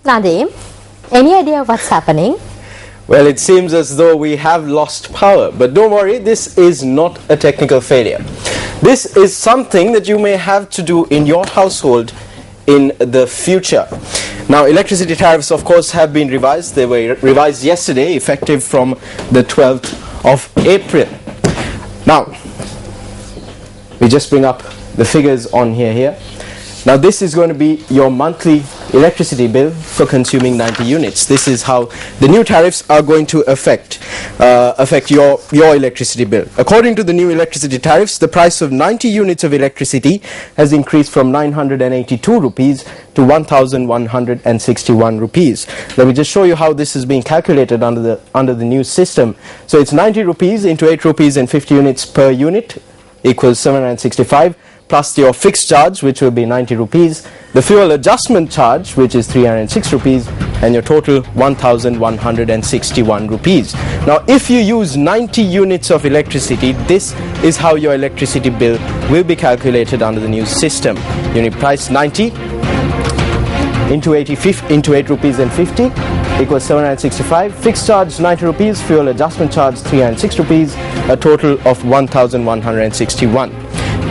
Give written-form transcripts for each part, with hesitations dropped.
Nadeem, any idea what's happening? Well, it seems as though we have lost power, but don't worry, this is not a technical failure. This is something that you may have to do in your household in the future. Now, electricity tariffs, of course, have been revised. They were revised yesterday, effective from the 12th of April. Now, we just bring up the figures on here. Now, this is going to be your monthly electricity bill for consuming 90 units. This is how the new tariffs are going to affect your electricity bill. According to the new electricity tariffs, the price of 90 units of electricity has increased from 982 rupees to 1,161 rupees. Let me just show you how this is being calculated under the new system. So it's 90 rupees into 8 rupees and 50 units per unit equals 765. Plus your fixed charge, which will be 90 rupees, the fuel adjustment charge, which is 306 rupees, and your total 1,161 rupees. Now, if you use 90 units of electricity, this is how your electricity bill will be calculated under the new system. Unit price 90 into 8 rupees and 50 equals 765. Fixed charge 90 rupees, fuel adjustment charge 306 rupees, a total of 1,161.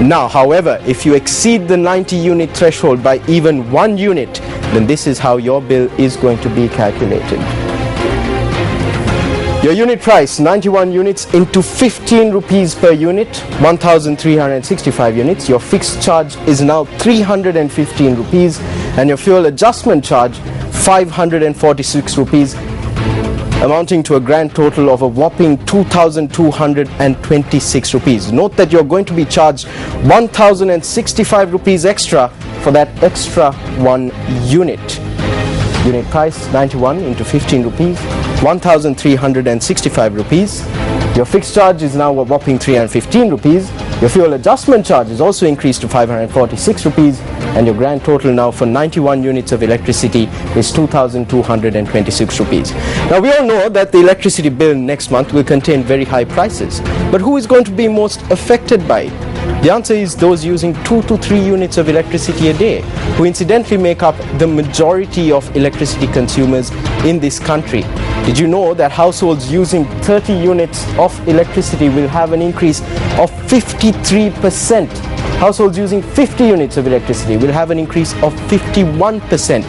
Now, however, if you exceed the 90 unit threshold by even 1 unit, then this is how your bill is going to be calculated. Your unit price, 91 units into 15 rupees per unit, 1,365 units. Your fixed charge is now 315 rupees, and your fuel adjustment charge 546 rupees, amounting to a grand total of a whopping 2,226 rupees. Note that you're going to be charged 1,065 rupees extra for that extra 1 unit. Unit price 91 into 15 rupees, 1,365 rupees. Your fixed charge is now a whopping 315 rupees. Your fuel adjustment charge is also increased to 546 rupees, and your grand total now for 91 units of electricity is 2,226 rupees. Now, we all know that the electricity bill next month will contain very high prices, but who is going to be most affected by it? The answer is those using 2 to 3 units of electricity a day, who incidentally make up the majority of electricity consumers in this country. Did you know that households using 30 units of electricity will have an increase of 53%? Households using 50 units of electricity will have an increase of 51%.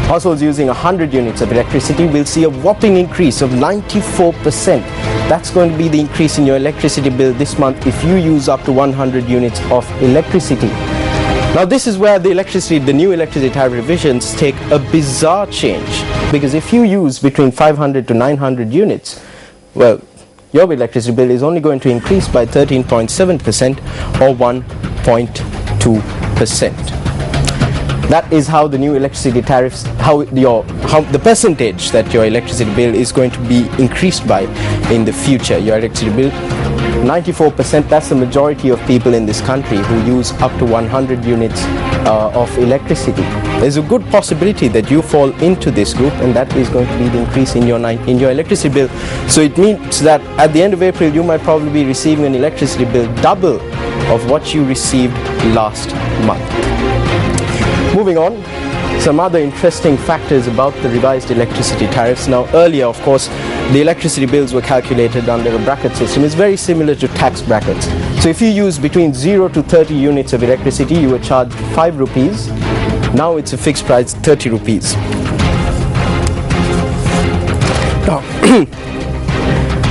Households using 100 units of electricity will see a whopping increase of 94%. That's going to be the increase in your electricity bill this month if you use up to 100 units of electricity. Now, this is where the new electricity tariff revisions take a bizarre change, because if you use between 500 to 900 units, well, your electricity bill is only going to increase by 13.7% or 1.2%. That is how the new electricity tariffs, how the percentage that your electricity bill is going to be increased by in the future. Your electricity bill, 94%, that's the majority of people in this country who use up to 100 units of electricity. There's a good possibility that you fall into this group, and that is going to be the increase in your electricity bill. So it means that at the end of April, you might probably be receiving an electricity bill double of what you received last month. Moving on, some other interesting factors about the revised electricity tariffs. Now, earlier, of course, the electricity bills were calculated under a bracket system. It's very similar to tax brackets. So if you use between 0 to 30 units of electricity, you were charged 5 rupees. Now it's a fixed price, 30 rupees. Now,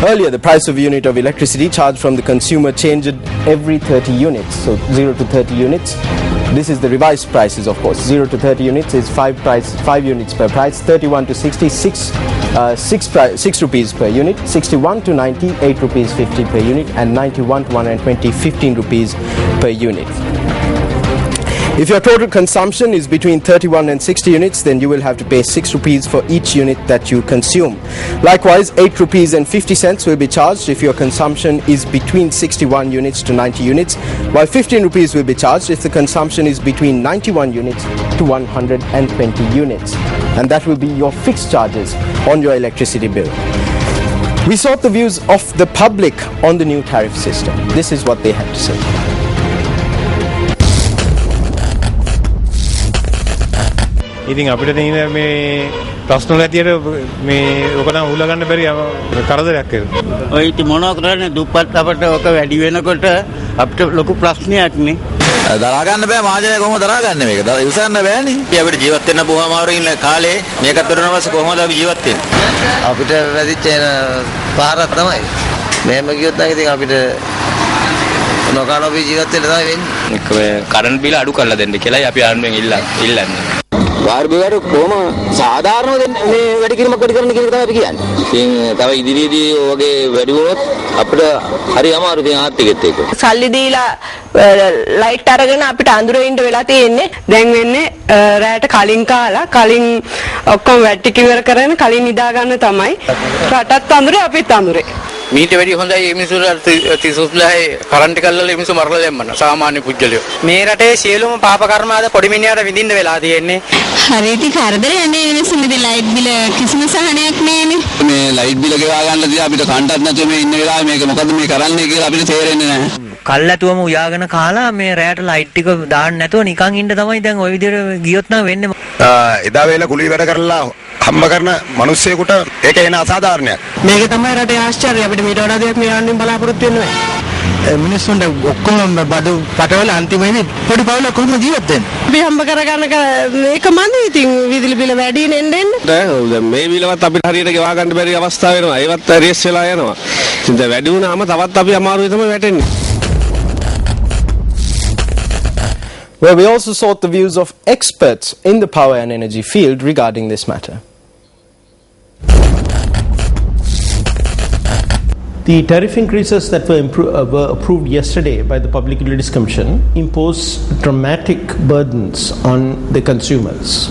earlier, the price of a unit of electricity charged from the consumer changed every 30 units. So 0 to 30 units. This is the revised prices, of course. 0 to 30 units is 5 units per price. 31 to 60, 6 rupees per unit. 61 to 90, 8 rupees 50 per unit. And 91 to 120, 15 rupees per unit. If your total consumption is between 31 and 60 units, then you will have to pay 6 rupees for each unit that you consume. Likewise, 8 rupees and 50 cents will be charged if your consumption is between 61 units to 90 units, while 15 rupees will be charged if the consumption is between 91 units to 120 units. And that will be your fixed charges on your electricity bill. We sought the views of the public on the new tariff system. This is what they had to say. ඉතින් අපිට තියෙන මේ ප්‍රශ්න නැතිවට මේ ඔක නම් උල ගන්න බැරි කරදරයක් වෙනවා. ඔය ඉතින් මොනවා කරන්නේ දුප්පත් අපිට ඔක වැඩි වෙනකොට අපිට ලොකු ප්‍රශ්නයක් නේ. දරා ගන්න බෑ මහජනයා කොහොමද දරා ගන්න මේක? ඉවසන්න බෑනේ. අපිට ජීවත් වෙන්න බොහොම අමාරුයි ඉන්න කාලේ මේකත් කරනවස කොහොමද අපි ජීවත් වෙන්නේ? අපිට වැඩිච්ච පාරක් තමයි. මෙහෙම ගියොත් නම් ඉතින් අපිට නොකානෝපි ජීවත් වෙන්න තමයි වෙන්නේ. කරන්ට් බිල අඩු කරලා දෙන්න කියලායි අපි ආන්වෙන් ඉල්ලන්නේ. වාර්බිවරු කොහොම සාධාරණව මේ වැඩි කිරීමක් වැඩි කරන්න කියන එක තමයි අපි කියන්නේ. ඉතින් තව ඉදිරියේදී ඔයගේ වැඩි වුණොත් අපිට හරි අමාරු තියෙන ආර්ථිකෙත් එක්ක. සල්ලි දීලා ලයිට් අරගෙන අපිට අඳුරේ ඉන්න වෙලා තියෙන්නේ. දැන් වෙන්නේ රැයට කලින් කාලා කලින් ඔක්කොම වැටි කිවර කරගෙන කලින් නිදා ගන්න තමයි. රටත් අඳුරේ අපිත් අඳුරේ. මීට වැඩි හොඳයි මිනිස්සුන්ට 30 කරන්ට් එක අල්ලලා මිනිස්සු මරලා දැම්මන සාමාන්‍ය පුජ්‍යලියෝ. මේ රටේ සියලුම පාප කර්ම ආද පොඩි මිනිහාට විඳින්න වෙලා තියෙන්නේ. හරියට කරදරයක් නේ මිනිස්සුන්ට ලයිට් බිල කිසිම සහනයක් නෑනේ. මේ ලයිට් බිල ගෙවා ගන්න තියා අපිට කන්ටත් නැතුව මේ ඉන්න වෙලාවේ මේක මොකද්ද මේ කරන්නේ කියලා අපිට තේරෙන්නේ නැහැ. කල්ැතුවම උයාගෙන කාලා මේ රැයට ලයිට් ටික දාන්න නැතුව නිකන් ඉන්න තමයි දැන් ওই විදිහට ගියොත් නම් වෙන්නේ. එදා වේල කුලී වැඩ කරලා හම්බ කරන මිනිස්සෙකුට ඒක එන අසාධාරණයක්. මේක තමයි රටේ ආශ්චර්යය. අපිට මීට වඩා දෙයක් මේ ආණ්ඩුවෙන් බලාපොරොත්තු වෙන්නේ නැහැ. මිනිස්සුන්ට ඔක්කොම බඩු පටවල අන්තිමේදී පොඩි පවුලක් කොහොමද ජීවත් වෙන්නේ? අපි හම්බ කරගන්න මේක මන්ද ඉතින් විදුලි බිල වැඩි නෙන්න. දැන් මේ බිලවත් අපිට හරියට ගෙවා ගන්න බැරි අවස්ථාව වෙනවා. ඒවත් රේස් වෙලා යනවා. ඉතින් දැන් වැඩි වුණාම තවත් අපි අමාරුයි තමයි වැටෙන්නේ. Well, we also sought the views of experts in the power and energy field regarding this matter. The tariff increases that were approved yesterday by the Public Utilities Commission impose dramatic burdens on the consumers.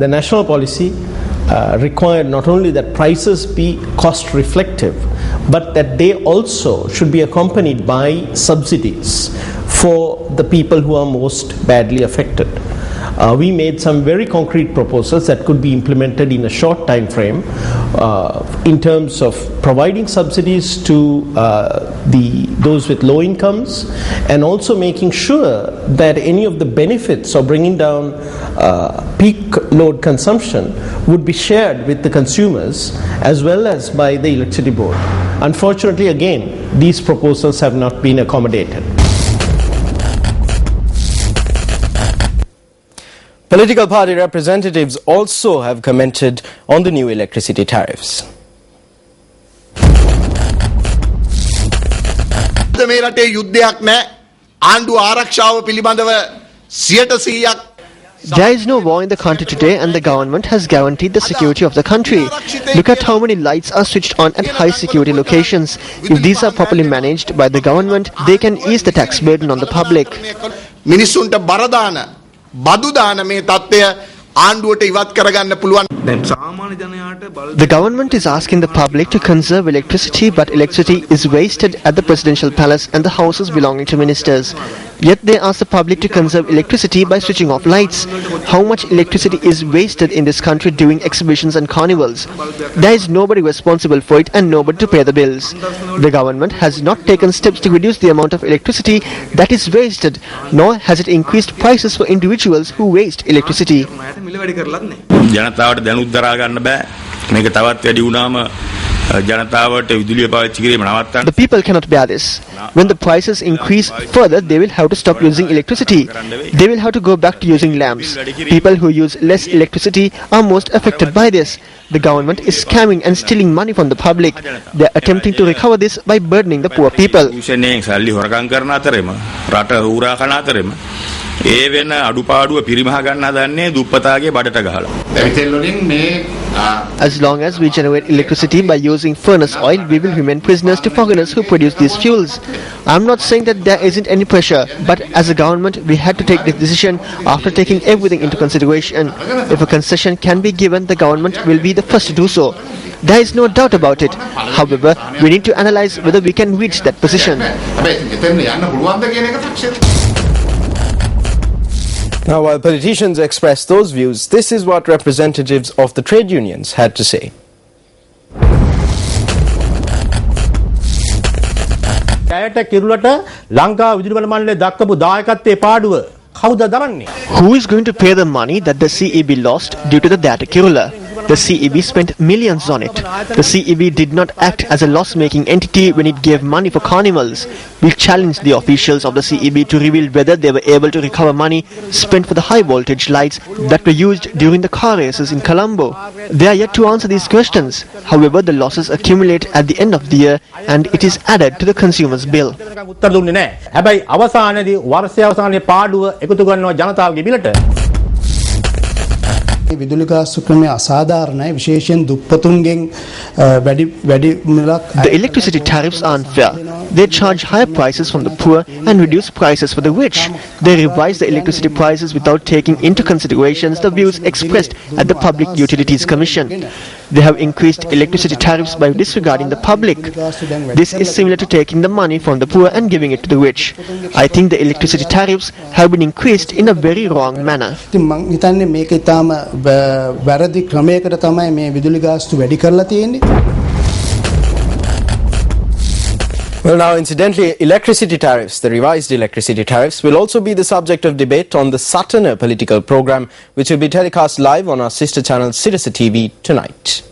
The national policy required not only that prices be cost reflective, but that they also should be accompanied by subsidies for the people who are most badly affected. We made some very concrete proposals that could be implemented in a short time frame in terms of providing subsidies to those with low incomes, and also making sure that any of the benefits of bringing down peak load consumption would be shared with the consumers as well as by the electricity board. Unfortunately, again, these proposals have not been accommodated. Political party representatives also have commented on the new electricity tariffs. මේ රටේ යුද්ධයක් නැහැ. ආණ්ඩුව ආරක්ෂාව පිළිබඳව 100%ක්. There is no war in the country today, and the government has guaranteed the security of the country. Look at how many lights are switched on at high security locations. If these are properly managed by the government, they can ease the tax burden on the public. මිනිසුන්ට බර දාන බදු දාන මේ තත්ත්වය ආණ්ඩුවට ඉවත් කරගන්න පුළුවන්. The government is asking the public to conserve electricity, but electricity is wasted at the presidential palace and the houses belonging to ministers. Yet they ask the public to conserve electricity by switching off lights. How much electricity is wasted in this country during exhibitions and carnivals? There is nobody responsible for it and nobody to pay the bills. The government has not taken steps to reduce the amount of electricity that is wasted, nor has it increased prices for individuals who waste electricity. ජනතාවට දැනුත් දරා ගන්න බෑ. මේක තවත් වැඩි වුණාම ජනතාවට විදුලිය පාවිච්චි කිරීම නවත්තන්න. The people cannot bear this. When the prices increase further, they will have to stop using electricity. They will have to go back to using lamps. People who use less electricity are most affected by this. The government is scamming and stealing money from the public. They are attempting to recover this by burdening the poor people. ඒ වෙන අඩුපාඩුව පිරිමහ ගන්න හදන්නේ දුප්පතාගේ බඩට ගහලා. As long as we generate electricity by using furnace oil, we will remain prisoners to foreigners who produce these fuels. I'm not saying that there isn't any pressure, but as a government, we had to take this decision after taking everything into consideration. If a concession can be given, the government will be the first to do so. There is no doubt about it. However, we need to analyze whether we can reach that position. Now, while politicians express those views, this is what representatives of the trade unions had to say. ඇයට කිරුලට ලංකා විදුලි බල මණ්ඩලය දක්වපු දායකත්වයේ පාඩුව Who is going to pay the money that the CEB lost due to the data killer? The CEB spent millions on it. The CEB did not act as a loss-making entity when it gave money for carnivals. We challenged the officials of the CEB to reveal whether they were able to recover money spent for the high-voltage lights that were used during the car races in Colombo. They are yet to answer these questions. However, the losses accumulate at the end of the year and it is added to the consumer's bill. The electricity tariffs are unfair. They charge higher prices from the poor and reduce prices for the rich. They revise the electricity prices without taking into consideration the views expressed at the Public Utilities Commission. They have increased electricity tariffs by disregarding the public. This is similar to taking the money from the poor and giving it to the rich. I think the electricity tariffs have been increased in a very wrong manner. Well, now, incidentally, electricity tariffs, the revised electricity tariffs, will also be the subject of debate on the Sutton political program, which will be telecast live on our sister channel, Sirasa TV, tonight.